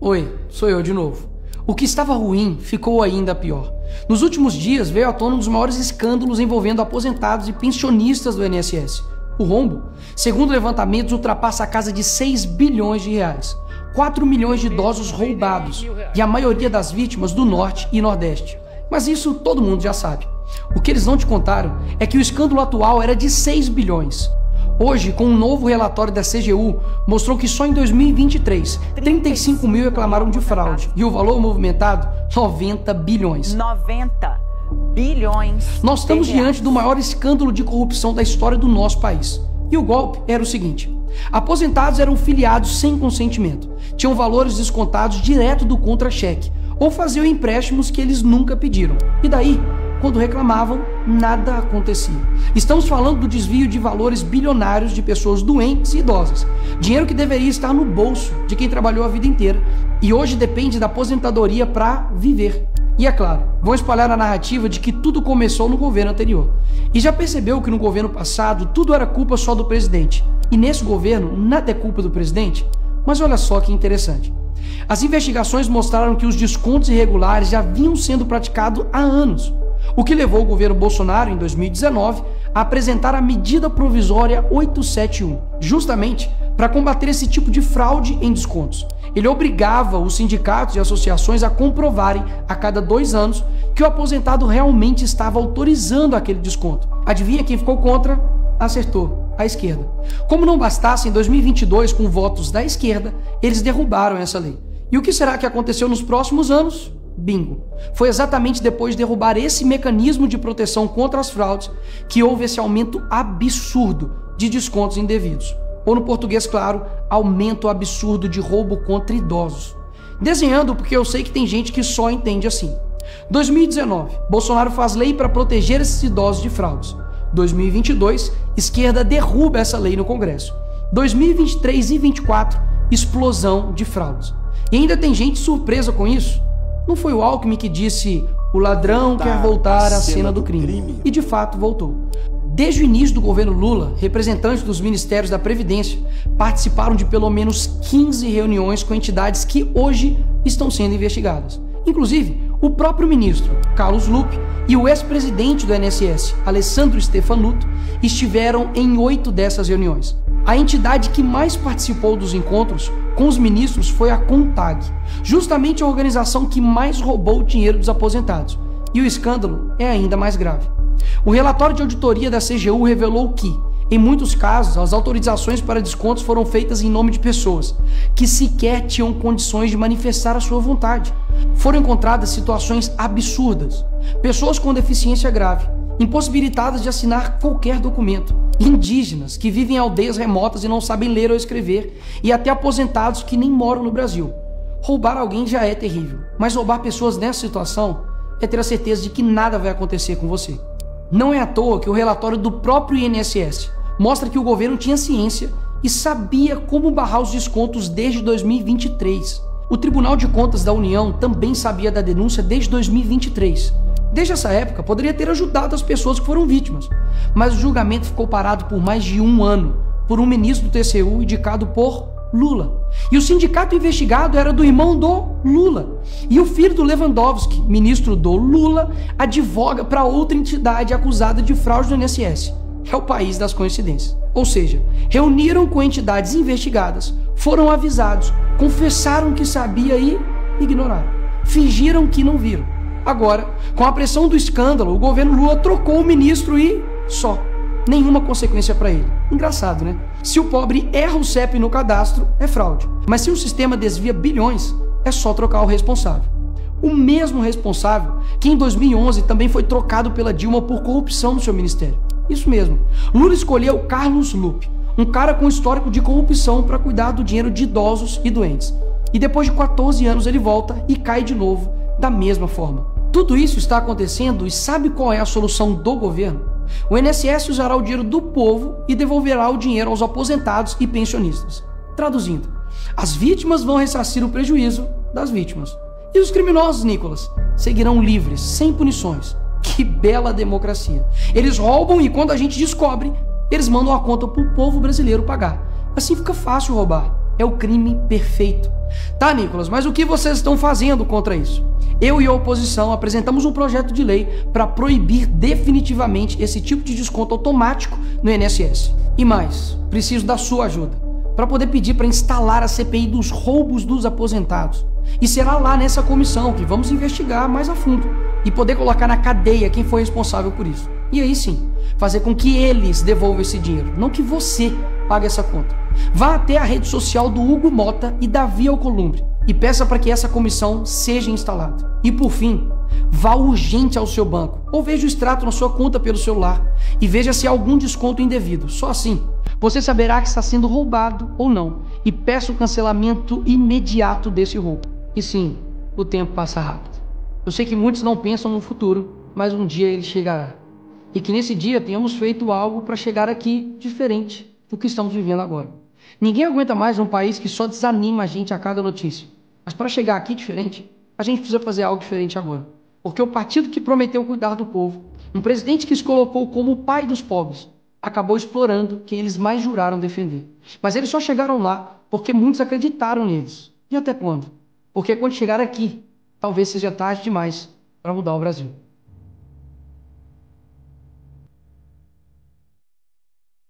Oi, sou eu de novo. O que estava ruim ficou ainda pior. Nos últimos dias veio à tona um dos maiores escândalos envolvendo aposentados e pensionistas do INSS. O rombo, segundo levantamentos, ultrapassa a casa de 6 bilhões de reais. 4 milhões de idosos roubados e a maioria das vítimas do Norte e Nordeste. Mas isso todo mundo já sabe. O que eles não te contaram é que o escândalo atual era de 6 bilhões. Hoje, com um novo relatório da CGU, mostrou que só em 2023, 35 mil reclamaram de fraude e o valor movimentado, 90 bilhões. 90 bilhões. Nós estamos diante do maior escândalo de corrupção da história do nosso país. E o golpe era o seguinte: aposentados eram filiados sem consentimento, tinham valores descontados direto do contra-cheque ou faziam empréstimos que eles nunca pediram. E daí, quando reclamavam, nada acontecia. Estamos falando do desvio de valores bilionários de pessoas doentes e idosas. Dinheiro que deveria estar no bolso de quem trabalhou a vida inteira e hoje depende da aposentadoria para viver. E é claro, vão espalhar a narrativa de que tudo começou no governo anterior. E já percebeu que no governo passado tudo era culpa só do presidente. E nesse governo nada é culpa do presidente? Mas olha só que interessante. As investigações mostraram que os descontos irregulares já vinham sendo praticados há anos. O que levou o governo Bolsonaro, em 2019, a apresentar a medida provisória 871, justamente para combater esse tipo de fraude em descontos. Ele obrigava os sindicatos e associações a comprovarem, a cada 2 anos, que o aposentado realmente estava autorizando aquele desconto. Adivinha quem ficou contra? Acertou, a esquerda. Como não bastasse, em 2022, com votos da esquerda, eles derrubaram essa lei. E o que será que aconteceu nos próximos anos? Bingo! Foi exatamente depois de derrubar esse mecanismo de proteção contra as fraudes que houve esse aumento absurdo de descontos indevidos. Ou no português claro, aumento absurdo de roubo contra idosos. Desenhando porque eu sei que tem gente que só entende assim. 2019, Bolsonaro faz lei para proteger esses idosos de fraudes. 2022, esquerda derruba essa lei no Congresso. 2023 e 2024, explosão de fraudes. E ainda tem gente surpresa com isso. Não foi o Alckmin que disse: o ladrão quer voltar à cena do crime. E de fato voltou. Desde o início do governo Lula, representantes dos ministérios da Previdência participaram de pelo menos 15 reuniões com entidades que hoje estão sendo investigadas. Inclusive, o próprio ministro Carlos Lupe e o ex-presidente do INSS, Alessandro Stefanuto, estiveram em 8 dessas reuniões. A entidade que mais participou dos encontros com os ministros foi a CONTAG, justamente a organização que mais roubou o dinheiro dos aposentados. E o escândalo é ainda mais grave. O relatório de auditoria da CGU revelou que, em muitos casos, as autorizações para descontos foram feitas em nome de pessoas que sequer tinham condições de manifestar a sua vontade. Foram encontradas situações absurdas. Pessoas com deficiência grave, impossibilitadas de assinar qualquer documento, indígenas que vivem em aldeias remotas e não sabem ler ou escrever, e até aposentados que nem moram no Brasil. Roubar alguém já é terrível, mas roubar pessoas nessa situação é ter a certeza de que nada vai acontecer com você. Não é à toa que o relatório do próprio INSS mostra que o governo tinha ciência e sabia como barrar os descontos desde 2023. O Tribunal de Contas da União também sabia da denúncia desde 2023. Desde essa época, poderia ter ajudado as pessoas que foram vítimas, mas o julgamento ficou parado por mais de 1 ano, por um ministro do TCU indicado por Lula. E o sindicato investigado era do irmão do Lula. E o filho do Lewandowski, ministro do Lula, advoga para outra entidade acusada de fraude do INSS. É o país das coincidências. Ou seja, reuniram com entidades investigadas, foram avisados, confessaram que sabia e ignoraram. Fingiram que não viram. Agora, com a pressão do escândalo, o governo Lula trocou o ministro e só. Nenhuma consequência para ele. Engraçado, né? Se o pobre erra o CEP no cadastro, é fraude. Mas se o sistema desvia bilhões, é só trocar o responsável. O mesmo responsável que em 2011 também foi trocado pela Dilma por corrupção no seu ministério. Isso mesmo. Lula escolheu Carlos Lupe, um cara com histórico de corrupção para cuidar do dinheiro de idosos e doentes. E depois de 14 anos ele volta e cai de novo da mesma forma. Tudo isso está acontecendo e sabe qual é a solução do governo? O INSS usará o dinheiro do povo e devolverá o dinheiro aos aposentados e pensionistas. Traduzindo, as vítimas vão ressarcir o prejuízo das vítimas. E os criminosos, Nicolas, seguirão livres, sem punições. Que bela democracia. Eles roubam e quando a gente descobre, eles mandam a conta para o povo brasileiro pagar. Assim fica fácil roubar. É o crime perfeito. Tá, Nicolas, mas o que vocês estão fazendo contra isso? Eu e a oposição apresentamos um projeto de lei para proibir definitivamente esse tipo de desconto automático no INSS. E mais, preciso da sua ajuda para poder pedir para instalar a CPI dos roubos dos aposentados. E será lá nessa comissão que vamos investigar mais a fundo e poder colocar na cadeia quem foi responsável por isso. E aí sim, fazer com que eles devolvam esse dinheiro, não que você pague essa conta. Vá até a rede social do Hugo Mota e Davi Alcolumbre e peça para que essa comissão seja instalada. E por fim, vá urgente ao seu banco ou veja o extrato na sua conta pelo celular e veja se há algum desconto indevido. Só assim, você saberá que está sendo roubado ou não e peça o cancelamento imediato desse roubo. E sim, o tempo passa rápido. Eu sei que muitos não pensam no futuro, mas um dia ele chegará. E que nesse dia tenhamos feito algo para chegar aqui diferente do que estamos vivendo agora. Ninguém aguenta mais um país que só desanima a gente a cada notícia. Mas para chegar aqui diferente, a gente precisa fazer algo diferente agora. Porque o partido que prometeu cuidar do povo, um presidente que se colocou como o pai dos pobres, acabou explorando quem eles mais juraram defender. Mas eles só chegaram lá porque muitos acreditaram neles. E até quando? Porque quando chegar aqui, talvez seja tarde demais para mudar o Brasil.